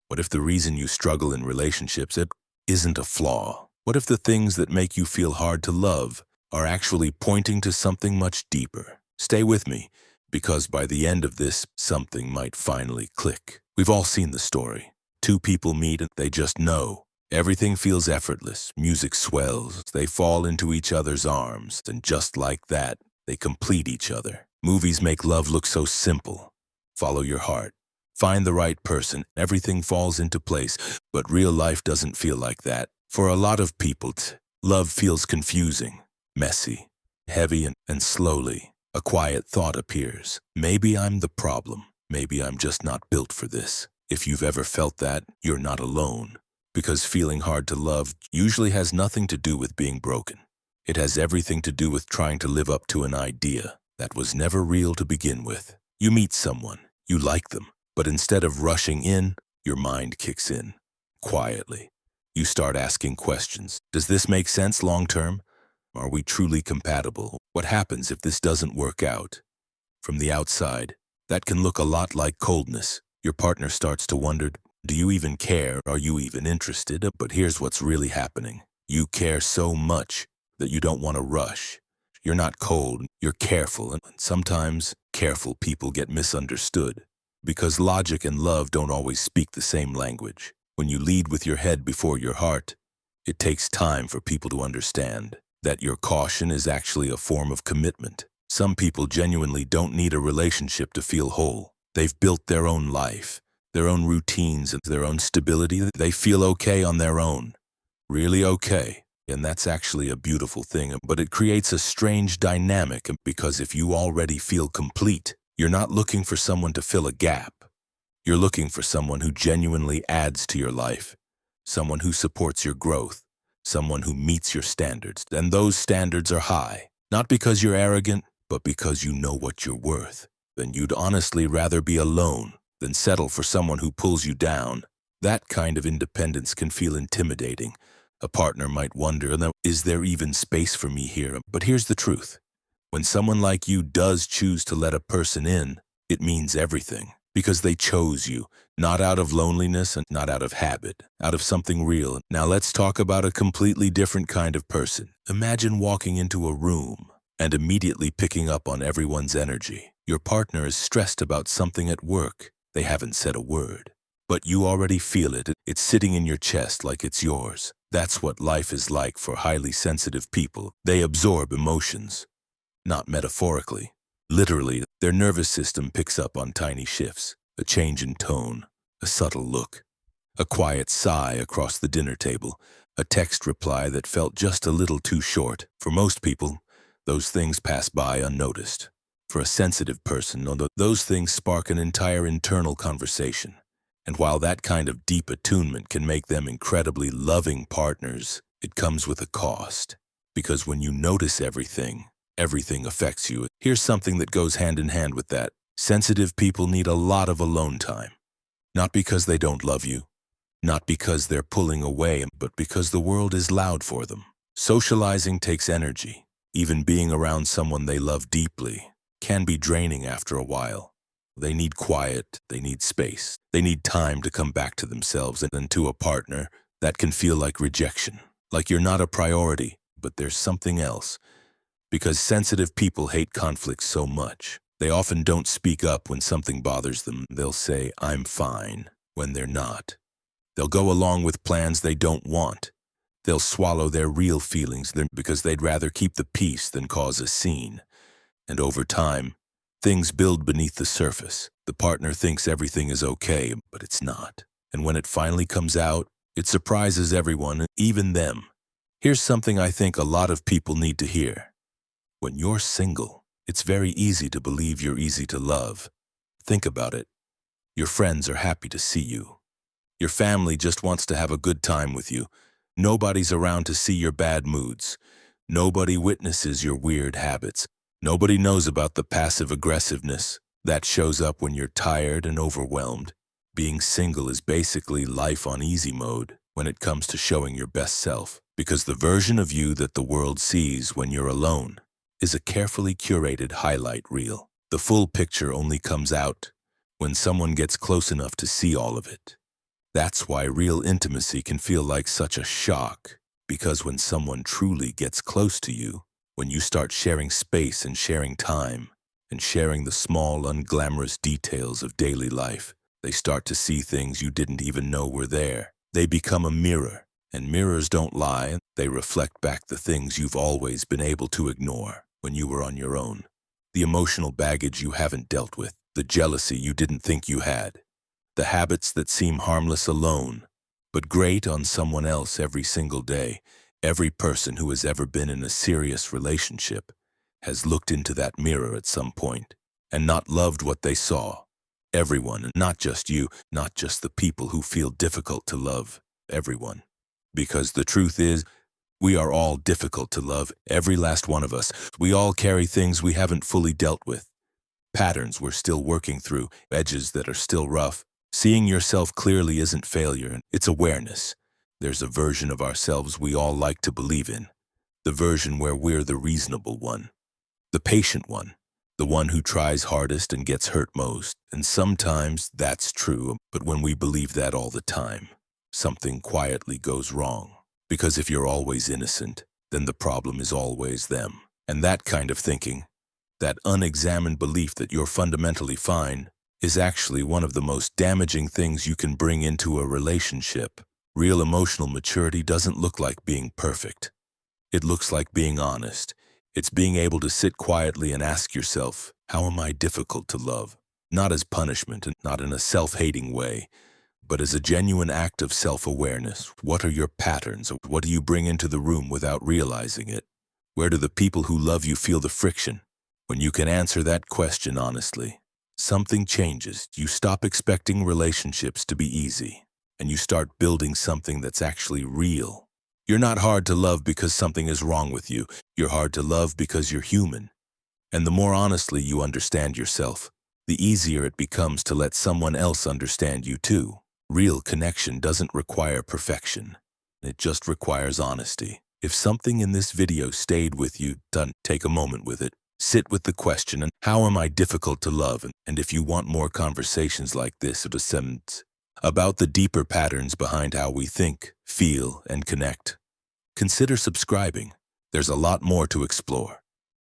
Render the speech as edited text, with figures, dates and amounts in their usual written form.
What if the reason you struggle in relationships it isn't a flaw? What if the things that make you feel hard to love are actually pointing to something much deeper? Stay with me, because by the end of this, something might finally click. We've all seen the story. Two people meet and they just know. Everything feels effortless, music swells, they fall into each other's arms, and just like that, they complete each other. Movies make love look so simple. Follow your heart. Find the right person, everything falls into place, but real life doesn't feel like that. For a lot of people, love feels confusing, messy, heavy, and slowly, a quiet thought appears. Maybe I'm the problem. Maybe I'm just not built for this. If you've ever felt that, you're not alone. Because feeling hard to love usually has nothing to do with being broken. It has everything to do with trying to live up to an idea that was never real to begin with. You meet someone, you like them, but instead of rushing in, your mind kicks in. Quietly, you start asking questions. Does this make sense long term? Are we truly compatible? What happens if this doesn't work out? From the outside, that can look a lot like coldness. Your partner starts to wonder, do you even care? Are you even interested? But here's what's really happening. You care so much that you don't want to rush. You're not cold, you're careful, and sometimes careful people get misunderstood. Because logic and love don't always speak the same language. When you lead with your head before your heart, it takes time for people to understand that your caution is actually a form of commitment. Some people genuinely don't need a relationship to feel whole. They've built their own life, their own routines, and their own stability. They feel okay on their own. Really okay. And that's actually a beautiful thing, but it creates a strange dynamic because if you already feel complete, you're not looking for someone to fill a gap. You're looking for someone who genuinely adds to your life, someone who supports your growth, someone who meets your standards. And those standards are high, not because you're arrogant, but because you know what you're worth. Then you'd honestly rather be alone than settle for someone who pulls you down. That kind of independence can feel intimidating. A partner might wonder, is there even space for me here? But here's the truth. When someone like you does choose to let a person in, it means everything. Because they chose you, not out of loneliness and not out of habit, out of something real. Now let's talk about a completely different kind of person. Imagine walking into a room and immediately picking up on everyone's energy. Your partner is stressed about something at work. They haven't said a word, but you already feel it. It's sitting in your chest like it's yours. That's what life is like for highly sensitive people. They absorb emotions, not metaphorically. Literally, their nervous system picks up on tiny shifts, a change in tone, a subtle look, a quiet sigh across the dinner table, a text reply that felt just a little too short. For most people, those things pass by unnoticed. For a sensitive person, those things spark an entire internal conversation. And while that kind of deep attunement can make them incredibly loving partners, it comes with a cost. Because when you notice everything affects you. Here's something that goes hand in hand with that. Sensitive people need a lot of alone time. Not because they don't love you, not because they're pulling away, but because the world is loud for them. Socializing takes energy. Even being around someone they love deeply can be draining after a while. They need quiet, they need space, they need time to come back to themselves, and then to a partner, that can feel like rejection. Like you're not a priority, but there's something else. Because sensitive people hate conflict so much. They often don't speak up when something bothers them. They'll say, I'm fine, when they're not. They'll go along with plans they don't want. They'll swallow their real feelings because they'd rather keep the peace than cause a scene. And over time, things build beneath the surface. The partner thinks everything is okay, but it's not. And when it finally comes out, it surprises everyone, even them. Here's something I think a lot of people need to hear. When you're single, it's very easy to believe you're easy to love. Think about it. Your friends are happy to see you. Your family just wants to have a good time with you. Nobody's around to see your bad moods. Nobody witnesses your weird habits. Nobody knows about the passive aggressiveness that shows up when you're tired and overwhelmed. Being single is basically life on easy mode when it comes to showing your best self, because the version of you that the world sees when you're alone is a carefully curated highlight reel. The full picture only comes out when someone gets close enough to see all of it. That's why real intimacy can feel like such a shock, because when someone truly gets close to you, when you start sharing space and sharing time, and sharing the small, unglamorous details of daily life, they start to see things you didn't even know were there. They become a mirror, and mirrors don't lie. They reflect back the things you've always been able to ignore when you were on your own. The emotional baggage you haven't dealt with, the jealousy you didn't think you had, the habits that seem harmless alone, but great on someone else every single day. Every person who has ever been in a serious relationship has looked into that mirror at some point and not loved what they saw. Everyone, and not just you, not just the people who feel difficult to love, everyone. Because the truth is, we are all difficult to love, every last one of us. We all carry things we haven't fully dealt with, patterns we're still working through, edges that are still rough. Seeing yourself clearly isn't failure, it's awareness. There's a version of ourselves we all like to believe in, the version where we're the reasonable one, the patient one, the one who tries hardest and gets hurt most. And sometimes that's true, but when we believe that all the time, something quietly goes wrong. Because if you're always innocent, then the problem is always them. And that kind of thinking, that unexamined belief that you're fundamentally fine, is actually one of the most damaging things you can bring into a relationship. Real emotional maturity doesn't look like being perfect. It looks like being honest. It's being able to sit quietly and ask yourself, how am I difficult to love? Not as punishment and not in a self-hating way, but as a genuine act of self-awareness. What are your patterns? What do you bring into the room without realizing it? Where do the people who love you feel the friction? When you can answer that question honestly, something changes. You stop expecting relationships to be easy, and you start building something that's actually real. You're not hard to love because something is wrong with you. You're hard to love because you're human. And the more honestly you understand yourself, the easier it becomes to let someone else understand you too. Real connection doesn't require perfection. It just requires honesty. If something in this video stayed with you, don't take a moment with it. Sit with the question, and how am I difficult to love? And if you want more conversations like this about the deeper patterns behind how we think, feel, and connect, consider subscribing. There's a lot more to explore.